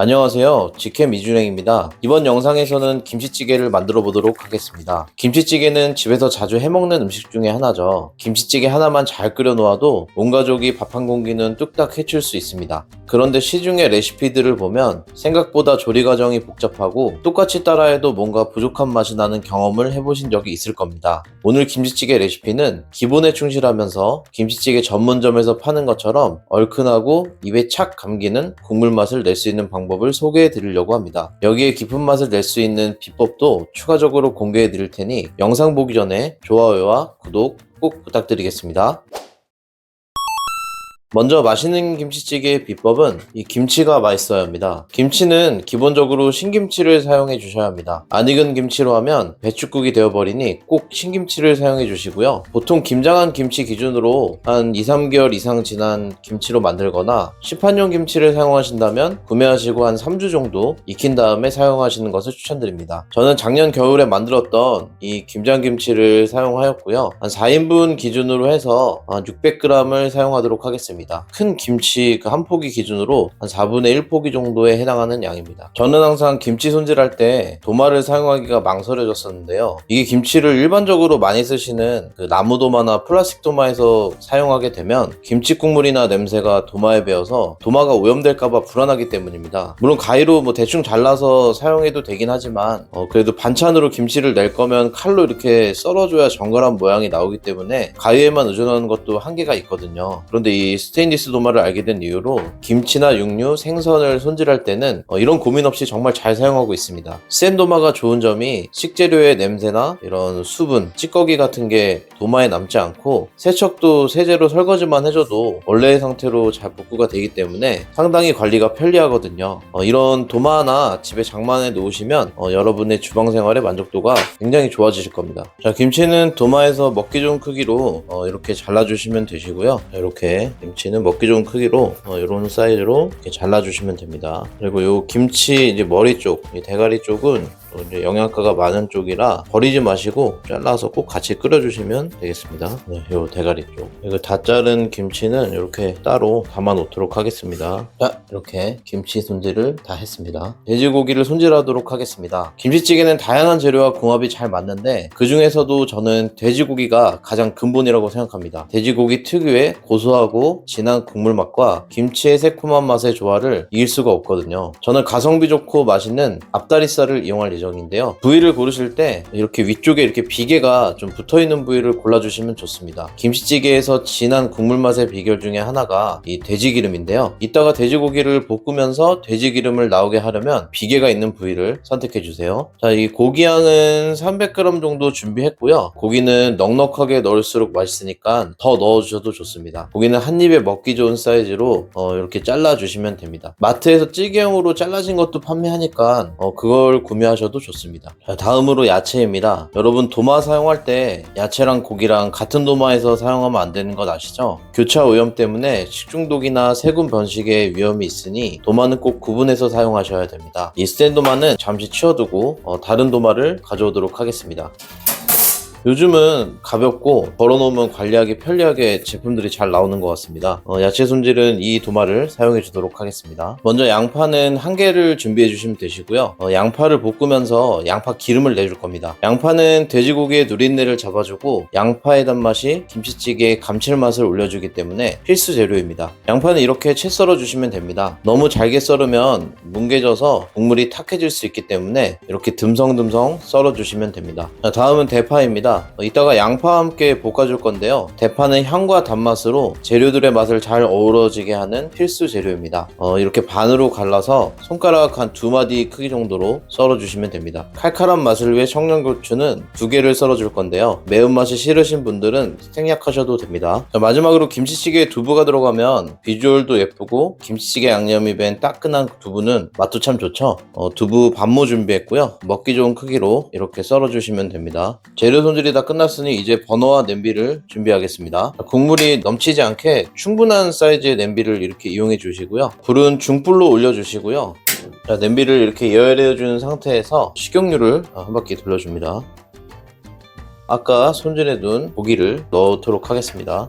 안녕하세요. 직캠 이준행입니다. 이번 영상에서는 김치찌개를 만들어 보도록 하겠습니다. 김치찌개는 집에서 자주 해먹는 음식 중에 하나죠. 김치찌개 하나만 잘 끓여 놓아도 온 가족이 밥 한 공기는 뚝딱 해칠 수 있습니다. 그런데 시중의 레시피들을 보면 생각보다 조리 과정이 복잡하고 똑같이 따라해도 뭔가 부족한 맛이 나는 경험을 해보신 적이 있을 겁니다. 오늘 김치찌개 레시피는 기본에 충실하면서 김치찌개 전문점에서 파는 것처럼 얼큰하고 입에 착 감기는 국물 맛을 낼 수 있는 방법을 소개해 드리려고 합니다. 여기에 깊은 맛을 낼 수 있는 비법도 추가적으로 공개해 드릴 테니 영상 보기 전에 좋아요와 구독 꼭 부탁드리겠습니다. 먼저 맛있는 김치찌개의 비법은 이 김치가 맛있어야 합니다. 김치는 기본적으로 신김치를 사용해 주셔야 합니다. 안 익은 김치로 하면 배춧국이 되어버리니 꼭 신김치를 사용해 주시고요. 보통 김장한 김치 기준으로 한 2-3개월 이상 지난 김치로 만들거나 시판용 김치를 사용하신다면 구매하시고 한 3주 정도 익힌 다음에 사용하시는 것을 추천드립니다. 저는 작년 겨울에 만들었던 이 김장김치를 사용하였고요. 한 4인분 기준으로 해서 한 600g을 사용하도록 하겠습니다. 큰 김치 한 포기 기준으로 한 4분의 1 포기 정도에 해당하는 양입니다. 저는 항상 김치 손질할 때 도마를 사용하기가 망설여졌었는데요. 이게 김치를 일반적으로 많이 쓰시는 그 나무 도마나 플라스틱 도마에서 사용하게 되면 김치 국물이나 냄새가 도마에 배어서 도마가 오염될까봐 불안하기 때문입니다. 물론 가위로 대충 잘라서 사용해도 되긴 하지만 그래도 반찬으로 김치를 낼 거면 칼로 이렇게 썰어줘야 정갈한 모양이 나오기 때문에 가위에만 의존하는 것도 한계가 있거든요. 그런데 이 스테인리스 도마를 알게 된 이후로 김치나 육류, 생선을 손질할 때는 이런 고민 없이 정말 잘 사용하고 있습니다. 센 도마가 좋은 점이 식재료의 냄새나 이런 수분, 찌꺼기 같은 게 도마에 남지 않고 세척도 세제로 설거지만 해줘도 원래의 상태로 잘 복구가 되기 때문에 상당히 관리가 편리하거든요. 이런 도마 하나 집에 장만해 놓으시면 여러분의 주방 생활의 만족도가 굉장히 좋아지실 겁니다. 자, 김치는 도마에서 먹기 좋은 크기로 이렇게 잘라주시면 되시고요. 이렇게 김치는 먹기 좋은 크기로 이런 사이즈로 이렇게 잘라주시면 됩니다. 그리고 요 김치 이제 머리 쪽, 이 대가리 쪽은 이제 영양가가 많은 쪽이라 버리지 마시고 잘라서 꼭 같이 끓여주시면 되겠습니다. 네, 요 대가리 쪽. 이거 다 자른 김치는 이렇게 따로 담아 놓도록 하겠습니다. 자, 이렇게 김치 손질을 다 했습니다. 돼지고기를 손질하도록 하겠습니다. 김치찌개는 다양한 재료와 궁합이 잘 맞는데 그 중에서도 저는 돼지고기가 가장 근본이라고 생각합니다. 돼지고기 특유의 고소하고 진한 국물 맛과 김치의 새콤한 맛의 조화를 이길 수가 없거든요. 저는 가성비 좋고 맛있는 앞다리살을 이용할 예정인데요. 부위를 고르실 때 이렇게 위쪽에 이렇게 비계가 좀 붙어있는 부위를 골라주시면 좋습니다. 김치찌개에서 진한 국물 맛의 비결 중에 하나가 이 돼지기름인데요. 이따가 돼지고기를 볶으면서 돼지기름을 나오게 하려면 비계가 있는 부위를 선택해주세요. 자, 이 고기 양은 300g 정도 준비했고요. 고기는 넉넉하게 넣을수록 맛있으니까 더 넣어주셔도 좋습니다. 고기는 한 입에 먹기 좋은 사이즈로 이렇게 잘라주시면 됩니다. 마트에서 찌개용으로 잘라진 것도 판매하니까 그걸 구매하셔도 좋습니다. 자, 다음으로 야채입니다. 여러분 도마 사용할 때 야채랑 고기랑 같은 도마에서 사용하면 안 되는 것 아시죠? 교차 오염 때문에 식중독이나 세균 번식의 위험이 있으니 도마는 꼭 구분해서 사용하셔야 됩니다. 이 스텐 도마는 잠시 치워두고 다른 도마를 가져오도록 하겠습니다. 요즘은 가볍고 걸어놓으면 관리하기 편리하게 제품들이 잘 나오는 것 같습니다. 야채 손질은 이 도마를 사용해 주도록 하겠습니다. 먼저 양파는 한 개를 준비해 주시면 되시고요. 양파를 볶으면서 양파 기름을 내줄 겁니다. 양파는 돼지고기의 누린내를 잡아주고 양파의 단맛이 김치찌개의 감칠맛을 올려주기 때문에 필수 재료입니다. 양파는 이렇게 채 썰어 주시면 됩니다. 너무 잘게 썰으면 뭉개져서 국물이 탁해질 수 있기 때문에 이렇게 듬성듬성 썰어 주시면 됩니다. 자, 다음은 대파입니다. 이따가 양파와 함께 볶아줄 건데요. 대파는 향과 단맛으로 재료들의 맛을 잘 어우러지게 하는 필수 재료입니다. 이렇게 반으로 갈라서 손가락 한 2마디 크기 정도로 썰어주시면 됩니다. 칼칼한 맛을 위해 청양고추는 2개를 썰어줄 건데요. 매운맛이 싫으신 분들은 생략하셔도 됩니다. 자, 마지막으로 김치찌개에 두부가 들어가면 비주얼도 예쁘고 김치찌개 양념이 밴 따끈한 두부는 맛도 참 좋죠. 두부 반모 준비했고요. 먹기 좋은 크기로 이렇게 썰어주시면 됩니다. 재료 손질이 다 끝났으니 이제 버너와 냄비를 준비하겠습니다. 국물이 넘치지 않게 충분한 사이즈의 냄비를 이렇게 이용해 주시고요. 불은 중불로 올려 주시고요. 자, 냄비를 이렇게 예열해 준 상태에서 식용유를 한 바퀴 돌려줍니다. 아까 손질해 둔 고기를 넣도록 하겠습니다.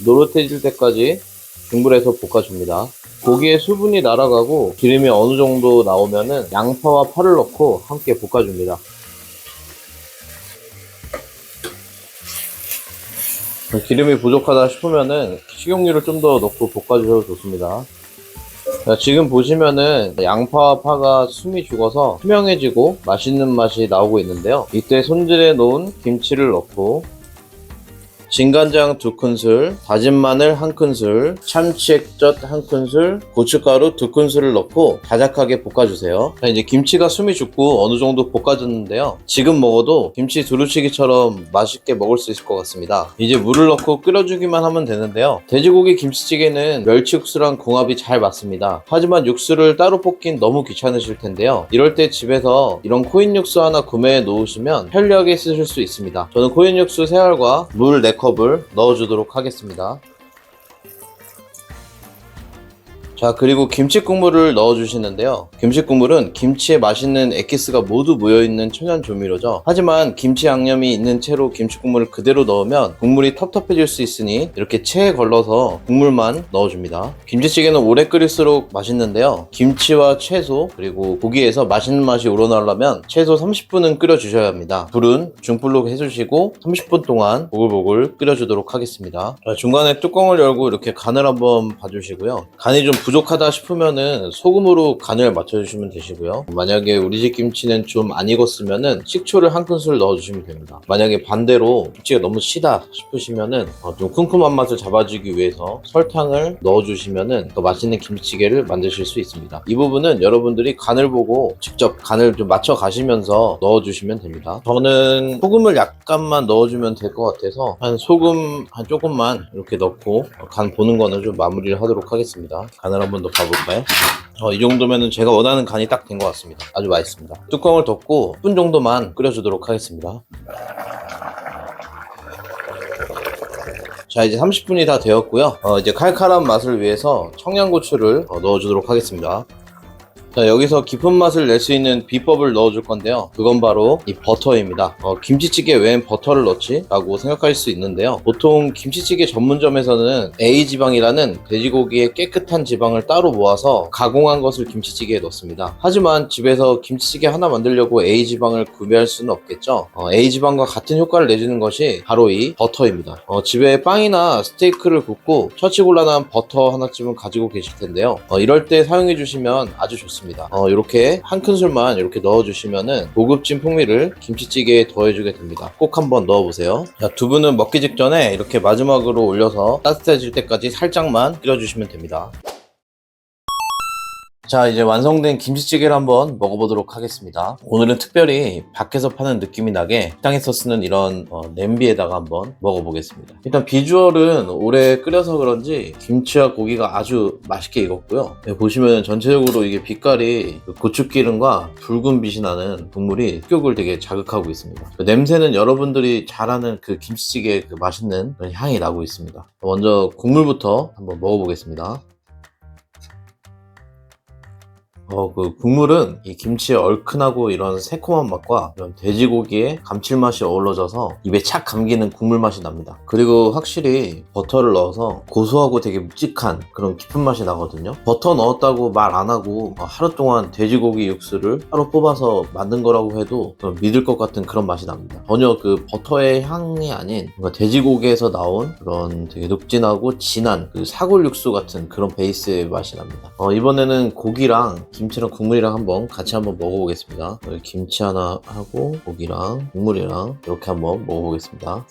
노릇해질 때까지 중불에서 볶아줍니다. 고기의 수분이 날아가고 기름이 어느 정도 나오면은 양파와 파를 넣고 함께 볶아줍니다. 기름이 부족하다 싶으면은 식용유를 좀 더 넣고 볶아주셔도 좋습니다. 지금 보시면은 양파와 파가 숨이 죽어서 투명해지고 맛있는 맛이 나오고 있는데요. 이때 손질해 놓은 김치를 넣고 진간장 2큰술, 다진 마늘 1큰술, 참치 액젓 1큰술, 고춧가루 2큰술을 넣고 자작하게 볶아주세요. 자, 이제 김치가 숨이 죽고 어느 정도 볶아졌는데요. 지금 먹어도 김치 두루치기처럼 맛있게 먹을 수 있을 것 같습니다. 이제 물을 넣고 끓여주기만 하면 되는데요. 돼지고기 김치찌개는 멸치 육수랑 궁합이 잘 맞습니다. 하지만 육수를 따로 볶긴 너무 귀찮으실 텐데요. 이럴 때 집에서 이런 코인 육수 하나 구매해 놓으시면 편리하게 쓰실 수 있습니다. 저는 코인 육수 3알과 물 4컵을 넣어주도록 하겠습니다. 자, 그리고 김치 국물을 넣어주시는데요. 김치 국물은 김치에 맛있는 엑기스가 모두 모여있는 천연 조미료죠. 하지만 김치 양념이 있는 채로 김치 국물을 그대로 넣으면 국물이 텁텁해질 수 있으니 이렇게 체에 걸러서 국물만 넣어줍니다. 김치찌개는 오래 끓일수록 맛있는데요. 김치와 채소 그리고 고기에서 맛있는 맛이 우러나오려면 최소 30분은 끓여주셔야 합니다. 불은 중불로 해주시고 30분 동안 보글보글 끓여주도록 하겠습니다. 자, 중간에 뚜껑을 열고 이렇게 간을 한번 봐주시고요. 간이 좀 부족하다 싶으면은 소금으로 간을 맞춰주시면 되시고요. 만약에 우리 집 김치는 좀 안 익었으면은 식초를 1큰술 넣어주시면 됩니다. 만약에 반대로 김치가 너무 시다 싶으시면은 좀 쿰쿰한 맛을 잡아주기 위해서 설탕을 넣어주시면은 더 맛있는 김치찌개를 만드실 수 있습니다. 이 부분은 여러분들이 간을 보고 직접 간을 좀 맞춰 가시면서 넣어주시면 됩니다. 저는 소금을 약간만 넣어주면 될 것 같아서 소금 한 조금만 이렇게 넣고 간 보는 거는 좀 마무리를 하도록 하겠습니다. 간을 한번 더 봐볼까요? 이 정도면은 제가 원하는 간이 딱 된 것 같습니다. 아주 맛있습니다. 뚜껑을 덮고 10분 정도만 끓여주도록 하겠습니다. 자, 이제 30분이 다 되었고요. 이제 칼칼한 맛을 위해서 청양고추를 넣어주도록 하겠습니다. 자, 여기서 깊은 맛을 낼 수 있는 비법을 넣어줄 건데요. 그건 바로 이 버터입니다. 김치찌개 웬 버터를 넣지? 라고 생각할 수 있는데요. 보통 김치찌개 전문점에서는 A지방이라는 돼지고기의 깨끗한 지방을 따로 모아서 가공한 것을 김치찌개에 넣습니다. 하지만 집에서 김치찌개 하나 만들려고 A지방을 구매할 수는 없겠죠. A지방과 같은 효과를 내주는 것이 바로 이 버터입니다. 집에 빵이나 스테이크를 굽고 처치곤란한 버터 하나쯤은 가지고 계실 텐데요. 이럴 때 사용해 주시면 아주 좋습니다. 이렇게 1큰술만 이렇게 넣어주시면은 고급진 풍미를 김치찌개에 더해주게 됩니다. 꼭 한번 넣어보세요. 자, 두부는 먹기 직전에 이렇게 마지막으로 올려서 따뜻해질 때까지 살짝만 끓여주시면 됩니다. 자, 이제 완성된 김치찌개를 한번 먹어보도록 하겠습니다. 오늘은 특별히 밖에서 파는 느낌이 나게 식당에서 쓰는 이런 냄비에다가 한번 먹어보겠습니다. 일단 비주얼은 오래 끓여서 그런지 김치와 고기가 아주 맛있게 익었고요. 네, 보시면 전체적으로 이게 빛깔이 고추기름과 붉은 빛이 나는 국물이 식욕을 되게 자극하고 있습니다. 냄새는 여러분들이 잘 아는 그 김치찌개의 그 맛있는 그런 향이 나고 있습니다. 먼저 국물부터 한번 먹어보겠습니다. 그 국물은 이 김치의 얼큰하고 이런 새콤한 맛과 이런 돼지고기의 감칠맛이 어우러져서 입에 착 감기는 국물 맛이 납니다. 그리고 확실히 버터를 넣어서 고소하고 되게 묵직한 그런 깊은 맛이 나거든요. 버터 넣었다고 말 안 하고 하루 동안 돼지고기 육수를 따로 뽑아서 만든 거라고 해도 믿을 것 같은 그런 맛이 납니다. 전혀 그 버터의 향이 아닌 뭔가 돼지고기에서 나온 그런 되게 눅진하고 진한 그 사골 육수 같은 그런 베이스의 맛이 납니다. 이번에는 고기랑 김치랑 국물이랑 같이 한번 먹어보겠습니다. 김치 하나 하고 고기랑 국물이랑 이렇게 한번 먹어보겠습니다.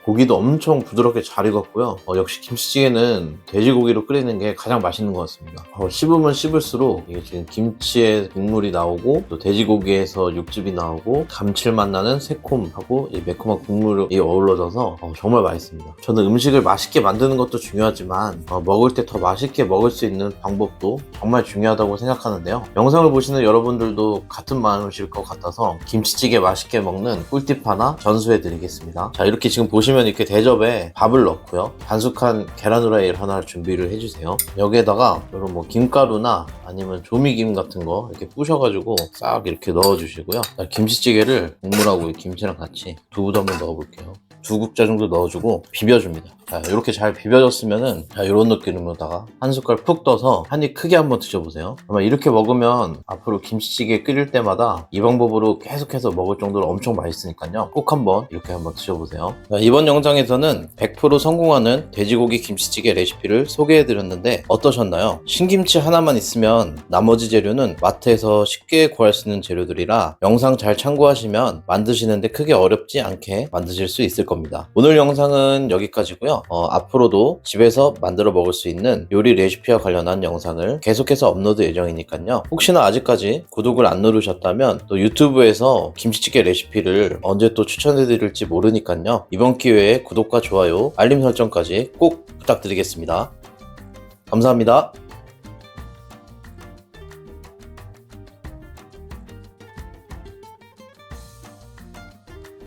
고기도 엄청 부드럽게 잘 익었고요. 역시 김치찌개는 돼지고기로 끓이는 게 가장 맛있는 것 같습니다. 씹으면 씹을수록 이게 지금 김치에 국물이 나오고 또 돼지고기에서 육즙이 나오고 감칠맛 나는 새콤하고 이 매콤한 국물이 어우러져서 정말 맛있습니다. 저는 음식을 맛있게 만드는 것도 중요하지만 먹을 때 더 맛있게 먹을 수 있는 방법도 정말 중요하다고 생각하는데요. 영상을 보시는 여러분들도 같은 마음이실 것 같아서 김치찌개 맛있게 먹는 꿀팁 하나 전수해 드리겠습니다. 자, 이렇게 지금 보시면 이렇게 대접에 밥을 넣고요. 반숙한 계란 후라이를 하나 준비를 해주세요. 여기에다가 이런 뭐 김가루나 아니면 조미김 같은 거 이렇게 부셔가지고 싹 이렇게 넣어주시고요. 김치찌개를 국물하고 김치랑 같이 두부도 한번 넣어볼게요. 2국자 정도 넣어주고 비벼줍니다. 자, 이렇게 잘 비벼졌으면은 자, 이런 느낌으로다가 한 숟갈 푹 떠서 한 입 크게 한번 드셔보세요. 아마 이렇게 먹으면 앞으로 김치찌개 끓일 때마다 이 방법으로 계속해서 먹을 정도로 엄청 맛있으니까요. 꼭 한번 이렇게 한번 드셔보세요. 자, 이번 영상에서는 100% 성공하는 돼지고기 김치찌개 레시피를 소개해드렸는데 어떠셨나요? 신김치 하나만 있으면 나머지 재료는 마트에서 쉽게 구할 수 있는 재료들이라 영상 잘 참고하시면 만드시는데 크게 어렵지 않게 만드실 수 있을 겁니다. 오늘 영상은 여기까지고요. 앞으로도 집에서 만들어 먹을 수 있는 요리 레시피와 관련한 영상을 계속해서 업로드 예정이니까요. 혹시나 아직까지 구독을 안 누르셨다면 또 유튜브에서 김치찌개 레시피를 언제 또 추천해 드릴지 모르니까요. 이번 기회에 구독과 좋아요, 알림 설정까지 꼭 부탁드리겠습니다. 감사합니다.